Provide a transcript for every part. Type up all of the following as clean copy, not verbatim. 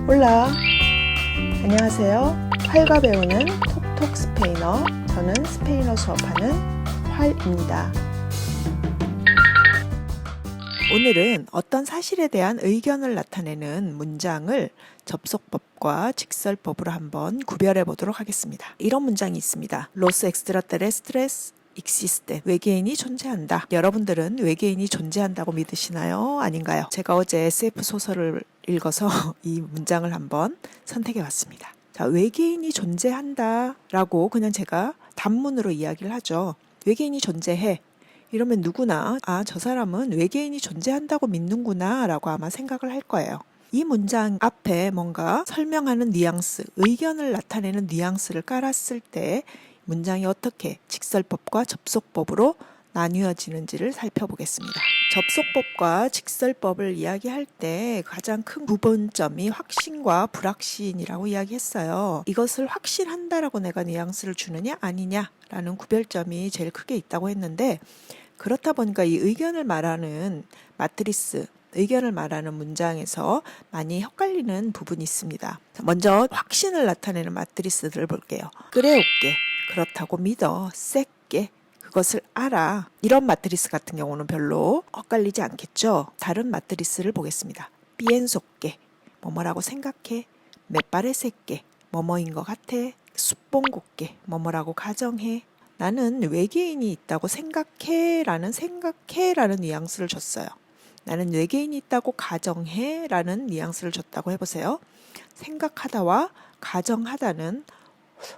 올라! 안녕하세요. 활과 배우는 톡톡 스페인어. 저는 스페인어 수업하는 활입니다. 오늘은 어떤 사실에 대한 의견을 나타내는 문장을 접속법과 직설법으로 한번 구별해 보도록 하겠습니다. 이런 문장이 있습니다. Los extraterrestres existen. 외계인이 존재한다. 여러분들은 외계인이 존재한다고 믿으시나요? 아닌가요? 제가 어제 SF 소설을 읽어서 이 문장을 한번 선택해 봤습니다. 자, 외계인이 존재한다 라고 그냥 제가 단문으로 이야기를 하죠. 외계인이 존재해. 이러면 누구나 저 사람은 외계인이 존재한다고 믿는구나 라고 아마 생각을 할 거예요. 이 문장 앞에 뭔가 설명하는 뉘앙스, 의견을 나타내는 뉘앙스를 깔았을 때 문장이 어떻게 직설법과 접속법으로 나뉘어지는지를 살펴보겠습니다. 접속법과 직설법을 이야기할 때 가장 큰 구분점이 확신과 불확신이라고 이야기했어요. 이것을 확신한다라고 내가 뉘앙스를 주느냐 아니냐라는 구별점이 제일 크게 있다고 했는데, 그렇다 보니까 이 의견을 말하는 마트리스, 의견을 말하는 문장에서 많이 헷갈리는 부분이 있습니다. 먼저 확신을 나타내는 마트리스들을 볼게요. 그래올게, 그렇다고 믿어, 쎄게, 그것을 알아. 이런 마트리스 같은 경우는 별로 엇갈리지 않겠죠. 다른 마트리스를 보겠습니다. piensoque, 뭐뭐라고 생각해. me pareceque, 뭐뭐인 것 같아. supongoque, 뭐뭐라고 가정해. 나는 외계인이 있다고 생각해 라는 뉘앙스를 줬어요. 나는 외계인이 있다고 가정해 라는 뉘앙스를 줬다고 해보세요. 생각하다와 가정하다는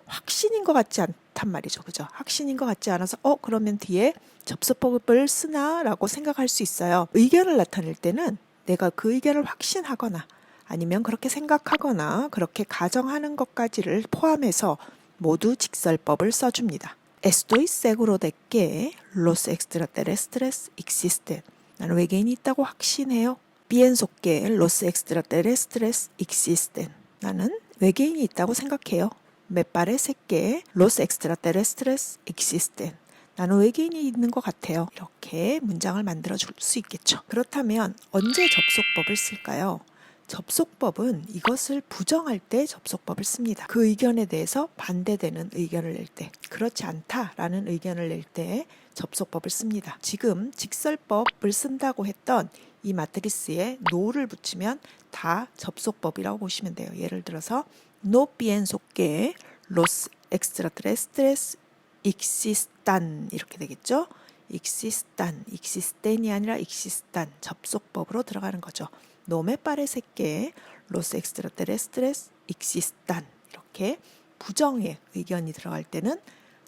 확신인 것 같지 않단 말이죠. 그죠? 확신인 것 같지 않아서 그러면 뒤에 접속법을 쓰나 라고 생각할 수 있어요. 의견을 나타낼 때는 내가 그 의견을 확신하거나 아니면 그렇게 생각하거나 그렇게 가정하는 것까지를 포함해서 모두 직설법을 써줍니다. Estoy seguro de que los extraterrestres existen. 나는 외계인이 있다고 확신해요. Pienso que los extraterrestres existen. 나는 외계인이 있다고 생각해요. Me parece que los extraterrestres existen. 나는 외계인이 있는 것 같아요. 이렇게 문장을 만들어 줄 수 있겠죠. 그렇다면 언제 접속법을 쓸까요? 접속법은 이것을 부정할 때 접속법을 씁니다. 그 의견에 대해서 반대되는 의견을 낼 때, 그렇지 않다라는 의견을 낼 때 접속법을 씁니다. 지금 직설법을 쓴다고 했던 이 마트리스에 no를 붙이면 다 접속법이라고 보시면 돼요. 예를 들어서 No pienso que los extraterrestres existan, 이렇게 되겠죠. existen이 아니라 existan, 접속법으로 들어가는 거죠. No me parece que los extraterrestres existan. 이렇게 부정의 의견이 들어갈 때는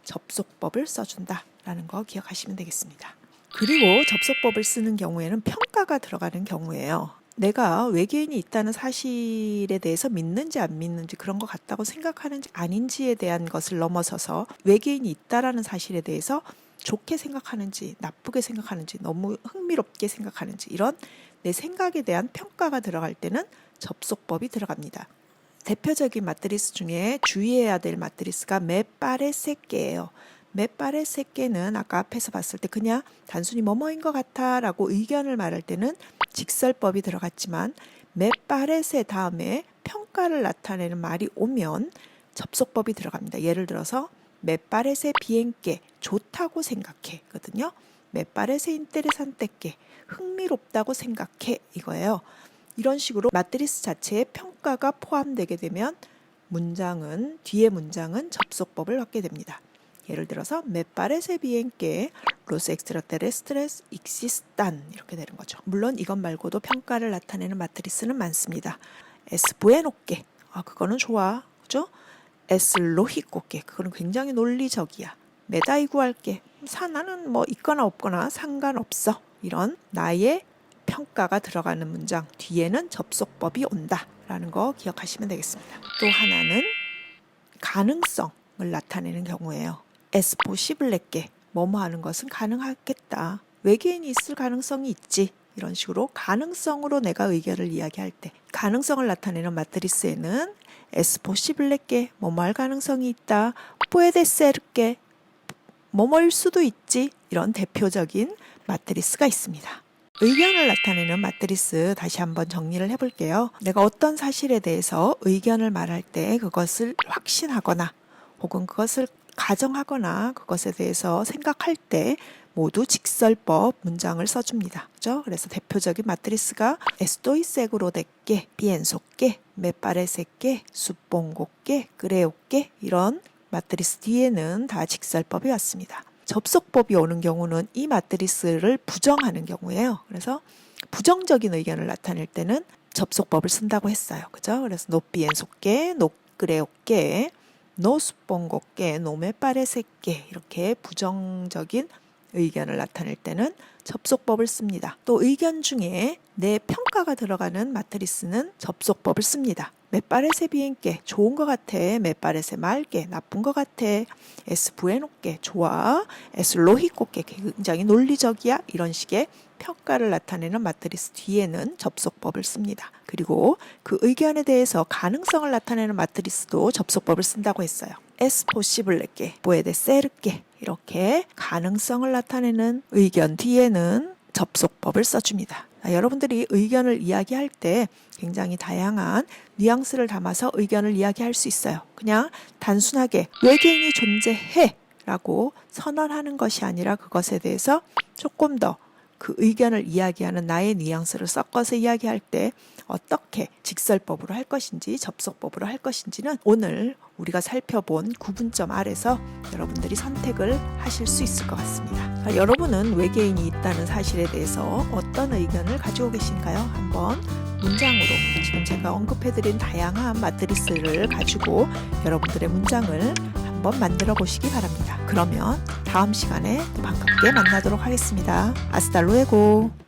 접속법을 써준다라는 거 기억하시면 되겠습니다. 그리고 접속법을 쓰는 경우에는 평가가 들어가는 경우예요. 내가 외계인이 있다는 사실에 대해서 믿는지 안 믿는지, 그런 것 같다고 생각하는지 아닌지에 대한 것을 넘어서서 외계인이 있다라는 사실에 대해서 좋게 생각하는지 나쁘게 생각하는지 너무 흥미롭게 생각하는지, 이런 내 생각에 대한 평가가 들어갈 때는 접속법이 들어갑니다. 대표적인 마트리스 중에 주의해야 될 마트리스가 me pareceque예요. me pareceque는 아까 앞에서 봤을 때 그냥 단순히 뭐뭐인 것 같아 라고 의견을 말할 때는 직설법이 들어갔지만 me parece 다음에 평가를 나타내는 말이 오면 접속법이 들어갑니다. 예를 들어서 me parece bien que, 좋다고 생각해 거든요. me parece interesante que, 흥미롭다고 생각해 이거예요. 이런 식으로 마트리스 자체에 평가가 포함되게 되면 뒤에 문장은 접속법을 갖게 됩니다. 예를 들어서 me parece bien que los extraterrestres existan, 이렇게 되는 거죠. 물론 이것 말고도 평가를 나타내는 마트리스는 많습니다. es bueno que, 그거는 좋아, 그죠? es lógico que, 그거는 굉장히 논리적이야. me da igual que, 나는 뭐 있거나 없거나 상관없어. 이런 나의 평가가 들어가는 문장 뒤에는 접속법이 온다라는 거 기억하시면 되겠습니다. 또 하나는 가능성을 나타내는 경우예요. es posible que, 뭐뭐 하는 것은 가능하겠다. 외계인이 있을 가능성이 있지. 이런 식으로 가능성으로 내가 의견을 이야기할 때 가능성을 나타내는 마트리스에는 es posible que, 뭐뭐 할 가능성이 있다. puede ser que, 뭐뭐일 수도 있지. 이런 대표적인 마트리스가 있습니다. 의견을 나타내는 마트리스 다시 한번 정리를 해볼게요. 내가 어떤 사실에 대해서 의견을 말할 때 그것을 확신하거나 혹은 그것을 가정하거나 그것에 대해서 생각할 때 모두 직설법 문장을 써줍니다. 그죠? 그래서 대표적인 마트리스가 estoy seguro de que, pienso que, me parece que, supongo que, creo que 이런 마트리스 뒤에는 다 직설법이 왔습니다. 접속법이 오는 경우는 이 마트리스를 부정하는 경우예요. 그래서 부정적인 의견을 나타낼 때는 접속법을 쓴다고 했어요. 그죠? 그래서 no pienso que, no creo que, no supongo que, no me parece que 이렇게 부정적인 의견을 나타낼 때는 접속법을 씁니다. 또 의견 중에 내 평가가 들어가는 마트리스는 접속법을 씁니다. Me parece bien que 좋은 것 같아. Me parece mal que 나쁜 것 같아. Es bueno que 좋아. Es lógico que 굉장히 논리적이야. 이런 식의 평가를 나타내는 마트리스 뒤에는 접속법을 씁니다. 그리고 그 의견에 대해서 가능성을 나타내는 마트리스도 접속법을 쓴다고 했어요. Es posible que, puede ser que 이렇게 가능성을 나타내는 의견 뒤에는 접속법을 써줍니다. 여러분들이 의견을 이야기할 때 굉장히 다양한 뉘앙스를 담아서 의견을 이야기할 수 있어요. 그냥 단순하게 외계인이 존재해 라고 선언하는 것이 아니라 그것에 대해서 조금 더 그 의견을 이야기하는 나의 뉘앙스를 섞어서 이야기할 때 어떻게 직설법으로 할 것인지 접속법으로 할 것인지는 오늘 우리가 살펴본 구분점 아래서 여러분들이 선택을 하실 수 있을 것 같습니다. 여러분은 외계인이 있다는 사실에 대해서 어떤 의견을 가지고 계신가요? 한번 문장으로 지금 제가 언급해드린 다양한 마트리스를 가지고 여러분들의 문장을 한번 만들어 보시기 바랍니다. 그러면 다음 시간에 또 반갑게 만나도록 하겠습니다. 아스탈 루에고.